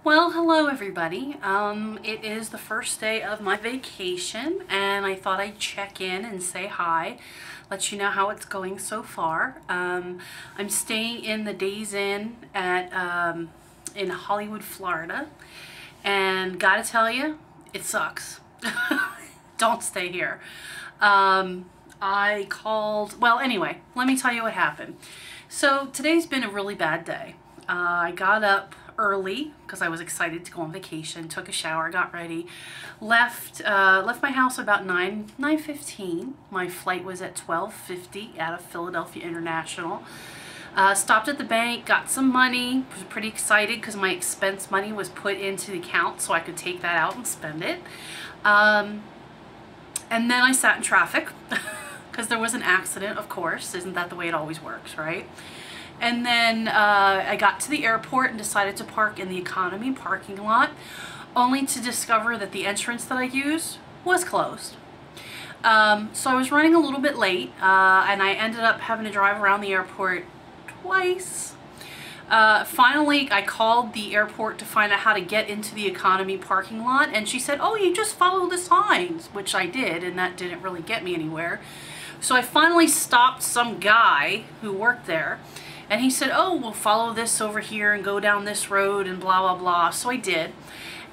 Well, hello everybody. It is the first day of my vacation and I thought I'd check in and say hi, let you know how it's going so far. I'm staying in the Days Inn at in Hollywood, Florida, and gotta tell you, it sucks. Don't stay here. I called, well anyway, let me tell you what happened. So today's been a really bad day. I got up early because I was excited to go on vacation, took a shower, got ready, left my house about 9:15. My flight was at 12:50 out of Philadelphia International. Stopped at the bank, got some money, was pretty excited because my expense money was put into the account so I could take that out and spend it. And then I sat in traffic because there was an accident, of course. Isn't that the way it always works, right? And then I got to the airport and decided to park in the economy parking lot, only to discover that the entrance that I use was closed. So I was running a little bit late, and I ended up having to drive around the airport twice. Finally, I called the airport to find out how to get into the economy parking lot, and she said, "Oh, you just follow the signs," which I did, and that didn't really get me anywhere. So I finally stopped some guy who worked there, and he said, "Oh, we'll follow this over here and go down this road and blah, blah, blah." So I did.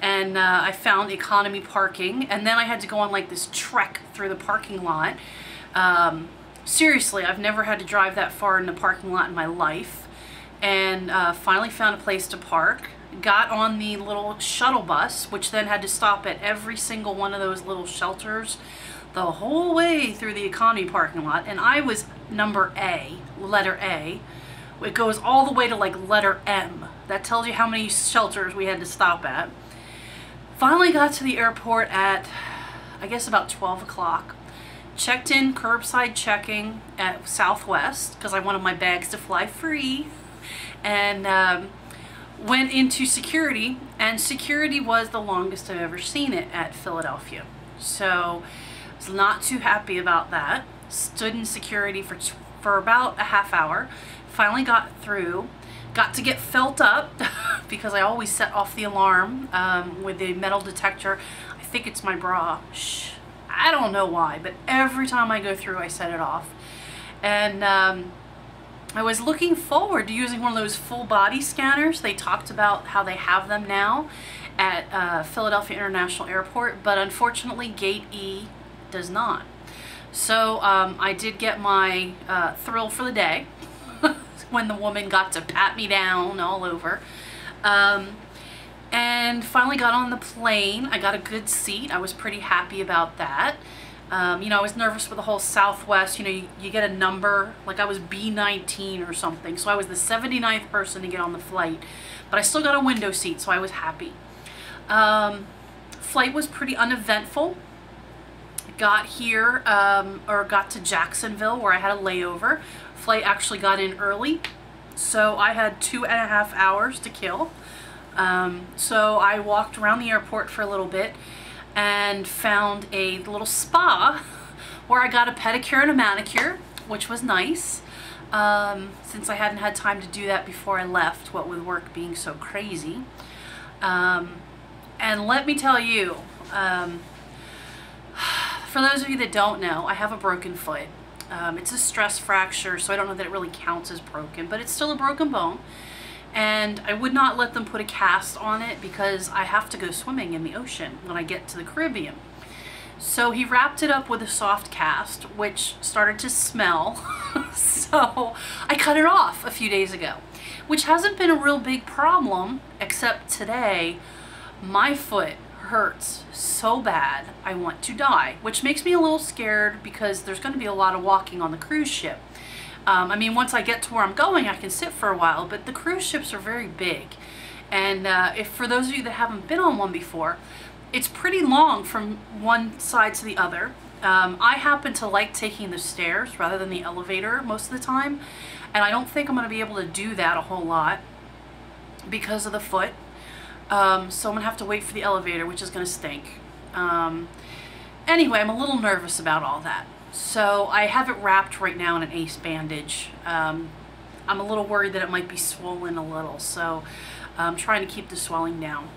And I found economy parking. And then I had to go on like this trek through the parking lot. Seriously, I've never had to drive that far in the parking lot in my life. And finally found a place to park. Got on the little shuttle bus, which then had to stop at every single one of those little shelters the whole way through the economy parking lot. And I was number A, letter A. It goes all the way to like letter M. That tells you how many shelters we had to stop at. Finally got to the airport at, I guess, about 12 o'clock. Checked in curbside checking at Southwest because I wanted my bags to fly free. And went into security, and security was the longest I've ever seen it at Philadelphia. So I was not too happy about that. Stood in security for about a half hour. Finally got through, got to get felt up because I always set off the alarm with the metal detector. I think it's my bra. Shh. I don't know why, but every time I go through I set it off. And I was looking forward to using one of those full body scanners. They talked about how they have them now at Philadelphia International Airport, but unfortunately Gate E does not. So I did get my thrill for the day when the woman got to pat me down all over. And finally got on the plane. I got a good seat. I was pretty happy about that. You know, I was nervous with the whole Southwest. You know, you get a number, like I was B19 or something. So I was the 79th person to get on the flight. But I still got a window seat, so I was happy. Flight was pretty uneventful. Got here, or got to Jacksonville where I had a layover. Flight actually got in early, so I had 2.5 hours to kill. So I walked around the airport for a little bit and found a little spa where I got a pedicure and a manicure, which was nice, since I hadn't had time to do that before I left, what with work being so crazy. And let me tell you, for those of you that don't know, I have a broken foot. It's a stress fracture, so I don't know that it really counts as broken, but it's still a broken bone. And I would not let them put a cast on it because I have to go swimming in the ocean when I get to the Caribbean. So he wrapped it up with a soft cast, which started to smell. So I cut it off a few days ago, which hasn't been a real big problem, except today my foot hurts so bad I want to die, which makes me a little scared because there's going to be a lot of walking on the cruise ship. I mean, once I get to where I'm going, I can sit for a while, but the cruise ships are very big. And if for those of you that haven't been on one before, it's pretty long from one side to the other. I happen to like taking the stairs rather than the elevator most of the time, and I don't think I'm going to be able to do that a whole lot because of the foot. So I'm going to have to wait for the elevator, which is going to stink. Anyway, I'm a little nervous about all that. So I have it wrapped right now in an ace bandage. I'm a little worried that it might be swollen a little, so I'm trying to keep the swelling down.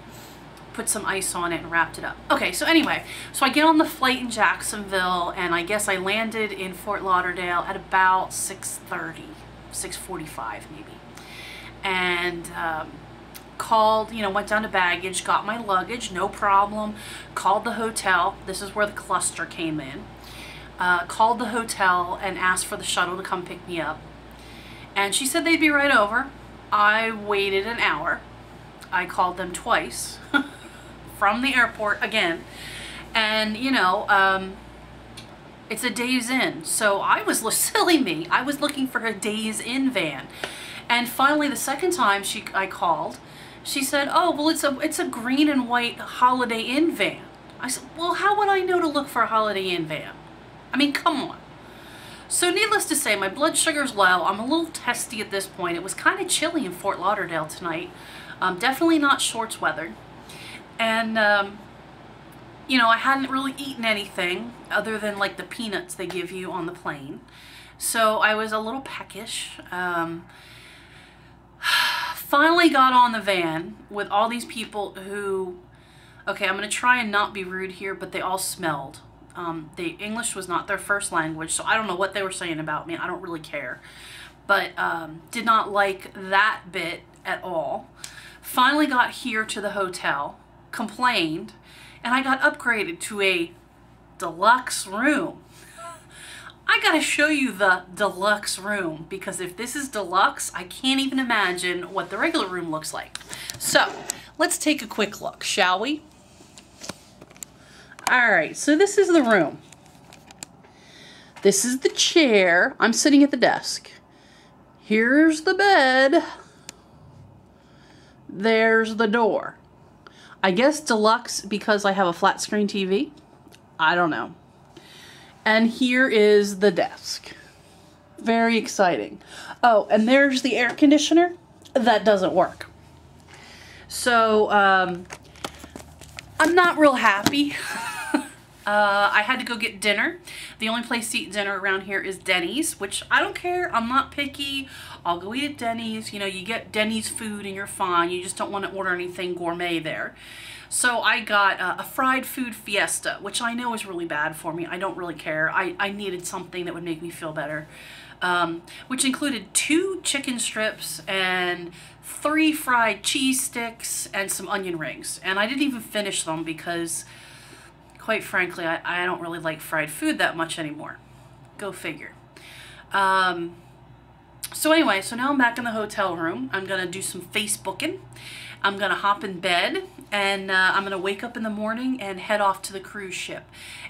Put some ice on it and wrapped it up. Okay, so anyway, so I get on the flight in Jacksonville, and I guess I landed in Fort Lauderdale at about 6:30, 6:45 maybe. And called, you know, went down to baggage, got my luggage, no problem. Called the hotel. This is where the cluster came in. Called the hotel and asked for the shuttle to come pick me up. And she said they'd be right over. I waited an hour. I called them twice from the airport again. And, you know, it's a Days Inn. So I was, silly me, I was looking for a Days Inn van. And finally, the second time I called, she said, oh, well, it's a green and white Holiday Inn van. I said, well, how would I know to look for a Holiday Inn van? I mean, come on. So needless to say, my blood sugar's low. I'm a little testy at this point. It was kind of chilly in Fort Lauderdale tonight. Definitely not shorts weather. And, you know, I hadn't really eaten anything other than like the peanuts they give you on the plane. So I was a little peckish. Finally got on the van with all these people who, okay, I'm going to try and not be rude here, but they all smelled. The English was not their first language, so I don't know what they were saying about me. I don't really care. But did not like that bit at all. Finally got here to the hotel, complained, and I got upgraded to a deluxe room. I gotta show you the deluxe room, because if this is deluxe, I can't even imagine what the regular room looks like. So let's take a quick look, shall we? All right, so this is the room. This is the chair. I'm sitting at the desk. Here's the bed. There's the door. I guess deluxe because I have a flat screen TV. I don't know. And here is the desk. Very exciting. Oh, and there's the air conditioner. That doesn't work. So, I'm not real happy. I had to go get dinner. The only place to eat dinner around here is Denny's, which I don't care. I'm not picky. I'll go eat at Denny's. You know, you get Denny's food and you're fine. You just don't want to order anything gourmet there. So I got a fried food fiesta, which I know is really bad for me. I don't really care. I needed something that would make me feel better, which included 2 chicken strips and 3 fried cheese sticks and some onion rings. And I didn't even finish them because, quite frankly, I don't really like fried food that much anymore. Go figure. So anyway, so now I'm back in the hotel room. I'm going to do some Facebooking. I'm going to hop in bed, and I'm going to wake up in the morning and head off to the cruise ship.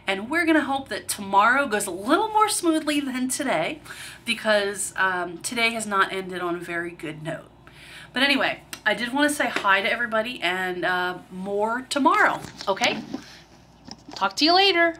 And we're going to hope that tomorrow goes a little more smoothly than today, because today has not ended on a very good note. But anyway, I did want to say hi to everybody, and more tomorrow, okay? Talk to you later.